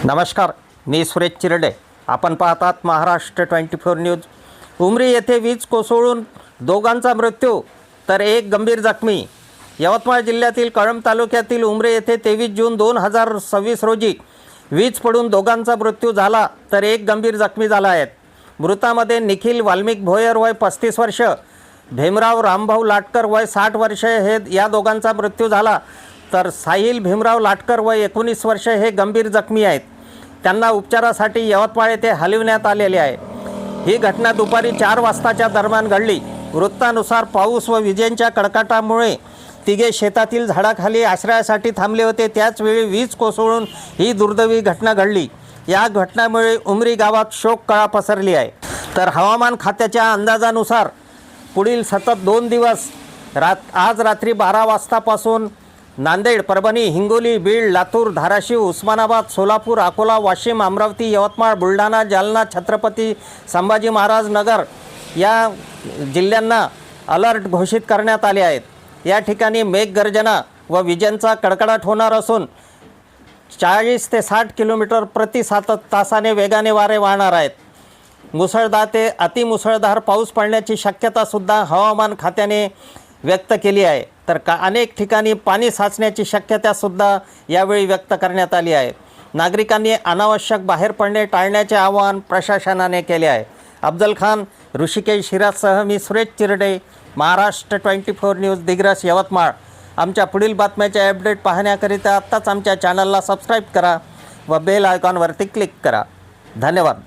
नमस्कार, मी सुरेश चिरडे. आपण पाहतात महाराष्ट्र 24 न्यूज. उमरी येथे वीज कोसळून दोघांचा मृत्यू तर एक गंभीर जखमी. यवतमाळ जिल्ह्यातील कळंब तालुक्यातील उमरी येथे 23 जून 2026 रोजी वीज पडून दोघांचा मृत्यू झाला तर एक गंभीर जखमी झाला आहे. मृतामध्ये निखिल वाल्मिक भोयर वय 35 वर्ष, भीमराव रामभाऊ लाटकर वय 60 वर्ष हे या दोघांचा मृत्यू झाला. तर साहिल भीमराव लाटकर वय 19 वर्ष हे गंभीर जखमी आहेत. त्यांना उपचारासाठी यवतमाळ येथे हलविण्यात आलेले आहे. ही घटना दुपारी 4 वाजताच्या दरम्यान घडली. वृत्तानुसार पाऊस व विजेंच्या कडकडाटामुळे तिघे शेतातील झाडाखाली आश्रयासाठी थांबले होते. त्याचवेळी वीज कोसळून ही दुर्दैवी घटना घडली. या घटनेमुळे उमरी गावात शोककळा पसरली आहे. तर हवामान खात्याच्या अंदाजानुसार पुढील सतत 2 दिवस आज रात्री 12 वाजतापासून नांदेड, परभणी, हिंगोली, बीड, लातूर, धाराशिव, उस्मानाबाद, सोलापूर, अकोला, वाशिम, अमरावती, यवतमाळ, बुलढाणा, जालना, छत्रपती संभाजी महाराज नगर या जिल्ह्यांना अलर्ट घोषित करण्यात आले आहेत. या ठिकाणी मेघगर्जना व विजेंचा कडकडाट होणार असून 40 ते 60 किलोमीटर प्रति तासाने वेगाने वारे वाहणार आहेत. मुसळधार ते अतिमुसळधार पाऊस पडण्याची शक्यतासुद्धा हवामान खात्याने व्यक्त केली आहे. तर अनेक ठिकाणी पाणी साचण्याची शक्यतासुद्धा यावेळी व्यक्त करण्यात आली आहे. नागरिकांनी अनावश्यक बाहेर पडणे टाळण्याचे आवाहन प्रशासनाने केले आहे. अफजल खान, ऋषिकेश हिराजसह मी सुरेश चिरडे, महाराष्ट्र 24 न्यूज, दिग्रस, यवतमाळ. आमच्या पुढील बातम्याचे अपडेट पाहण्याकरिता आत्ताच आमच्या चॅनलला सबस्क्राईब करा व बेल आयकॉनवरती क्लिक करा. धन्यवाद.